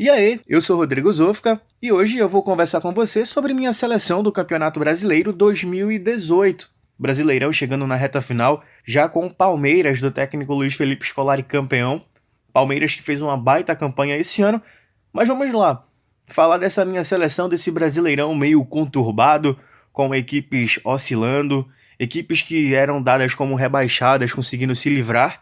E aí, eu sou Rodrigo Zofka e hoje eu vou conversar com você sobre minha seleção do Campeonato Brasileiro 2018. Brasileirão chegando na reta final, já com o Palmeiras do técnico Luiz Felipe Scolari campeão. Palmeiras que fez uma baita campanha esse ano, mas vamos lá, falar dessa minha seleção, desse Brasileirão meio conturbado, com equipes oscilando, equipes que eram dadas como rebaixadas conseguindo se livrar.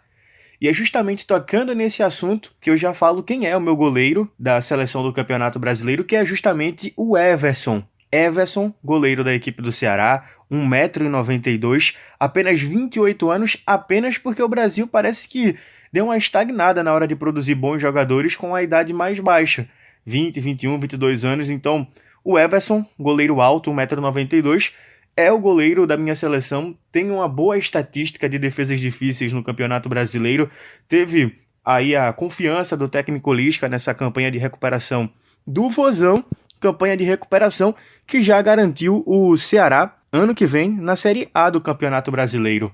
E é justamente tocando nesse assunto que eu já falo quem é o meu goleiro da seleção do Campeonato Brasileiro, que é justamente o Everson. Everson, goleiro da equipe do Ceará, 1,92 m, apenas 28 anos, apenas porque o Brasil parece que deu uma estagnada na hora de produzir bons jogadores com a idade mais baixa, 20, 21, 22 anos. Então, o Everson, goleiro alto, 1,92 m, é o goleiro da minha seleção, tem uma boa estatística de defesas difíceis no Campeonato Brasileiro, teve aí a confiança do técnico Lisca nessa campanha de recuperação do Vozão, campanha de recuperação que já garantiu o Ceará ano que vem na Série A do Campeonato Brasileiro.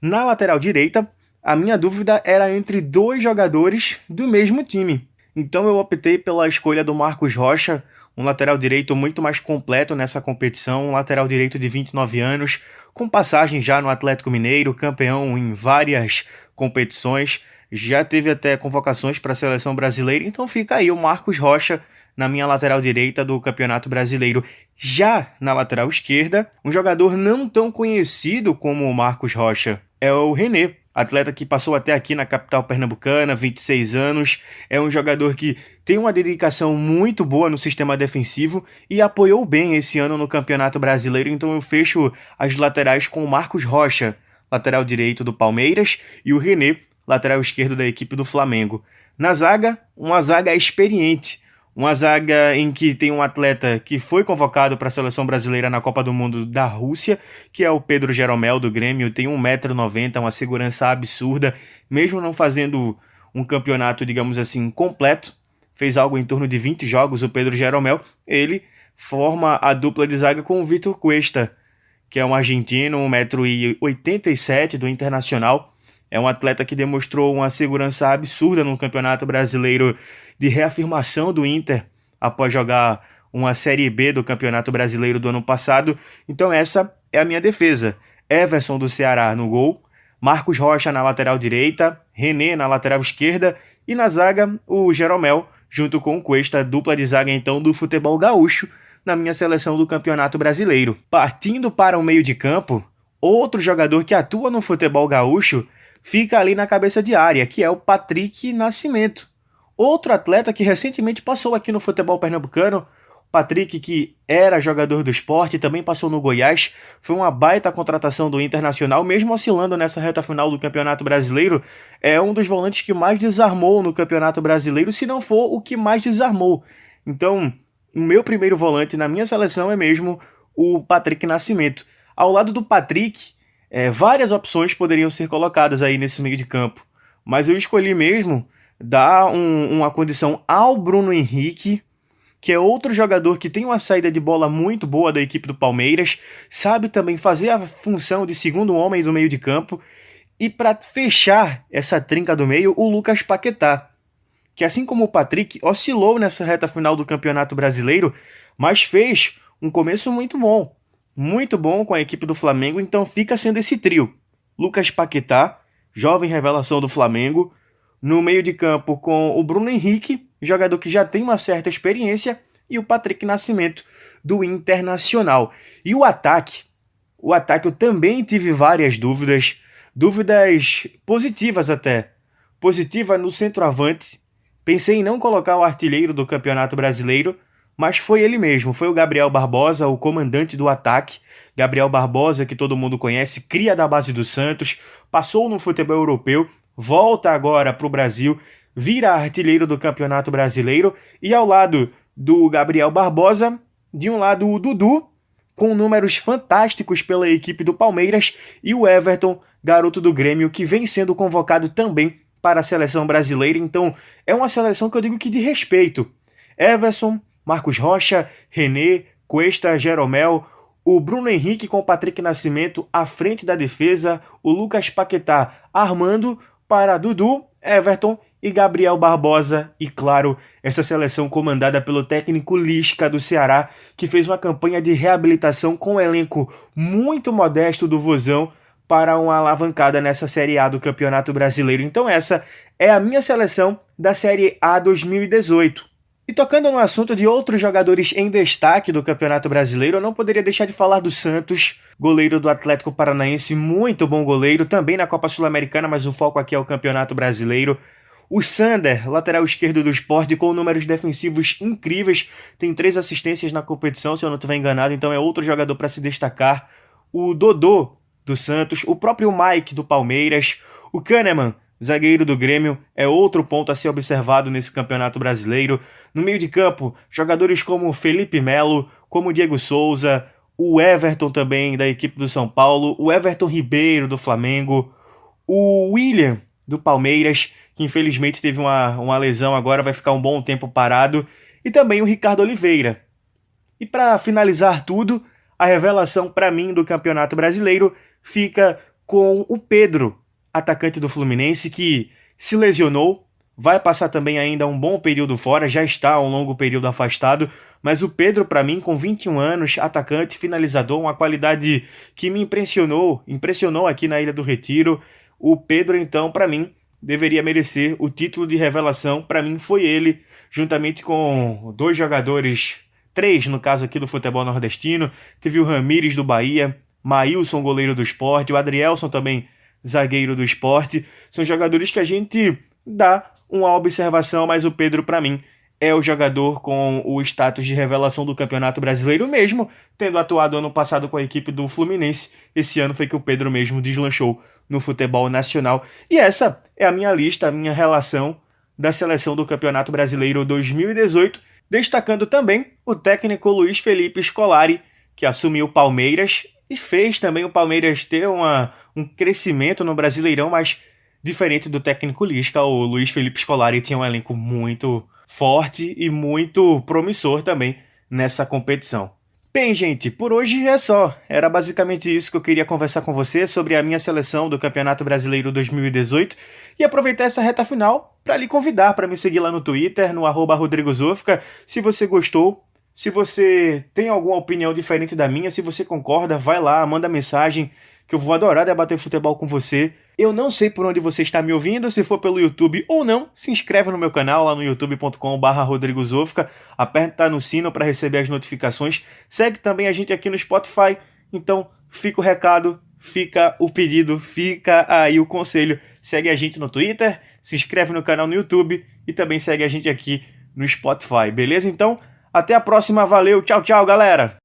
Na lateral direita, a minha dúvida era entre dois jogadores do mesmo time, então eu optei pela escolha do Marcos Rocha, um lateral direito muito mais completo nessa competição, um lateral direito de 29 anos, com passagem já no Atlético Mineiro, campeão em várias competições, já teve até convocações para a seleção brasileira, então fica aí o Marcos Rocha na minha lateral direita do Campeonato Brasileiro. Já na lateral esquerda, um jogador não tão conhecido como o Marcos Rocha, é o René. Atleta que passou até aqui na capital pernambucana, 26 anos, é um jogador que tem uma dedicação muito boa no sistema defensivo e apoiou bem esse ano no Campeonato Brasileiro, então eu fecho as laterais com o Marcos Rocha, lateral direito do Palmeiras, e o René, lateral esquerdo da equipe do Flamengo. Na zaga, uma zaga experiente, uma zaga em que tem um atleta que foi convocado para a seleção brasileira na Copa do Mundo da Rússia, que é o Pedro Jeromel do Grêmio, tem 1,90 m, uma segurança absurda, mesmo não fazendo um campeonato, digamos assim, completo, fez algo em torno de 20 jogos o Pedro Jeromel, ele forma a dupla de zaga com o Vitor Cuesta, que é um argentino, 1,87 m do Internacional, é um atleta que demonstrou uma segurança absurda no Campeonato Brasileiro de reafirmação do Inter após jogar uma Série B do Campeonato Brasileiro do ano passado. Então essa é a minha defesa. Everson do Ceará no gol, Marcos Rocha na lateral direita, René na lateral esquerda e na zaga o Jeromel junto com o Cuesta, dupla de zaga então do futebol gaúcho na minha seleção do Campeonato Brasileiro. Partindo para o meio de campo, outro jogador que atua no futebol gaúcho fica ali na cabeça de área, que é o Patrick Nascimento. Outro atleta que recentemente passou aqui no futebol pernambucano, Patrick, que era jogador do Sport, também passou no Goiás, foi uma baita contratação do Internacional, mesmo oscilando nessa reta final do Campeonato Brasileiro, é um dos volantes que mais desarmou no Campeonato Brasileiro, se não for o que mais desarmou. Então, o meu primeiro volante na minha seleção é mesmo o Patrick Nascimento. Ao lado do Patrick, várias opções poderiam ser colocadas aí nesse meio de campo, mas eu escolhi mesmo dar uma condição ao Bruno Henrique, que é outro jogador que tem uma saída de bola muito boa da equipe do Palmeiras, sabe também fazer a função de segundo homem do meio de campo, e para fechar essa trinca do meio, o Lucas Paquetá, que assim como o Patrick, oscilou nessa reta final do Campeonato Brasileiro, mas fez um começo muito bom com a equipe do Flamengo, então fica sendo esse trio. Lucas Paquetá, jovem revelação do Flamengo, no meio de campo com o Bruno Henrique, jogador que já tem uma certa experiência, e o Patrick Nascimento do Internacional. E o ataque eu também tive várias dúvidas positivas até. Positiva no centroavante, pensei em não colocar o artilheiro do Campeonato Brasileiro, mas foi ele mesmo, foi o Gabriel Barbosa, o comandante do ataque. Gabriel Barbosa, que todo mundo conhece, cria da base do Santos, passou no futebol europeu, volta agora para o Brasil, vira artilheiro do Campeonato Brasileiro, e ao lado do Gabriel Barbosa, de um lado o Dudu, com números fantásticos pela equipe do Palmeiras, e o Everton, garoto do Grêmio, que vem sendo convocado também para a seleção brasileira. Então é uma seleção que eu digo que de respeito. Everson, Marcos Rocha, René, Cuesta, Jeromel, o Bruno Henrique com o Patrick Nascimento à frente da defesa, o Lucas Paquetá armando para Dudu, Everton e Gabriel Barbosa, e claro, essa seleção comandada pelo técnico Lisca do Ceará, que fez uma campanha de reabilitação com um elenco muito modesto do Vozão para uma alavancada nessa Série A do Campeonato Brasileiro. Então essa é a minha seleção da Série A 2018. E tocando no assunto de outros jogadores em destaque do Campeonato Brasileiro, eu não poderia deixar de falar do Santos, goleiro do Atlético Paranaense, muito bom goleiro, também na Copa Sul-Americana, mas o foco aqui é o Campeonato Brasileiro. O Sander, lateral esquerdo do Sport, com números defensivos incríveis, tem 3 assistências na competição, se eu não estiver enganado, então é outro jogador para se destacar. O Dodô, do Santos, o próprio Mike, do Palmeiras, o Kahneman, zagueiro do Grêmio, é outro ponto a ser observado nesse Campeonato Brasileiro. No meio de campo, jogadores como Felipe Melo, como Diego Souza, o Everton também, da equipe do São Paulo, o Everton Ribeiro, do Flamengo, o William, do Palmeiras, que infelizmente teve uma lesão agora, vai ficar um bom tempo parado, e também o Ricardo Oliveira. E para finalizar tudo, a revelação para mim do Campeonato Brasileiro fica com o Pedro, atacante do Fluminense, que se lesionou, vai passar também ainda um bom período fora, já está um longo período afastado, mas o Pedro, para mim, com 21 anos, atacante, finalizador, uma qualidade que me impressionou aqui na Ilha do Retiro. O Pedro, então, para mim, deveria merecer o título de revelação. Para mim, foi ele, juntamente com 2 jogadores, 3 no caso aqui do futebol nordestino. Teve o Ramires do Bahia, Maílson, goleiro do Sport, o Adrielson também, zagueiro do Sport. São jogadores que a gente dá uma observação, mas o Pedro, para mim, é o jogador com o status de revelação do Campeonato Brasileiro, mesmo tendo atuado ano passado com a equipe do Fluminense. Esse ano foi que o Pedro mesmo deslanchou no futebol nacional. E essa é a minha lista, a minha relação da seleção do Campeonato Brasileiro 2018, destacando também o técnico Luiz Felipe Scolari, que assumiu o Palmeiras e fez também o Palmeiras ter um crescimento no Brasileirão, mas diferente do técnico Lisca, o Luiz Felipe Scolari tinha um elenco muito forte e muito promissor também nessa competição. Bem, gente, por hoje é só. Era basicamente isso que eu queria conversar com você sobre a minha seleção do Campeonato Brasileiro 2018 e aproveitar essa reta final para lhe convidar para me seguir lá no Twitter, no @RodrigoZofka. Se você gostou, se você tem alguma opinião diferente da minha, se você concorda, vai lá, manda mensagem, que eu vou adorar debater futebol com você. Eu não sei por onde você está me ouvindo, se for pelo YouTube ou não, se inscreve no meu canal lá no youtube.com/RodrigoZofka, aperta no sino para receber as notificações, segue também a gente aqui no Spotify. Então fica o recado, fica o pedido, fica aí o conselho, segue a gente no Twitter, se inscreve no canal no YouTube e também segue a gente aqui no Spotify, beleza? Então, até a próxima, valeu, tchau, tchau, galera!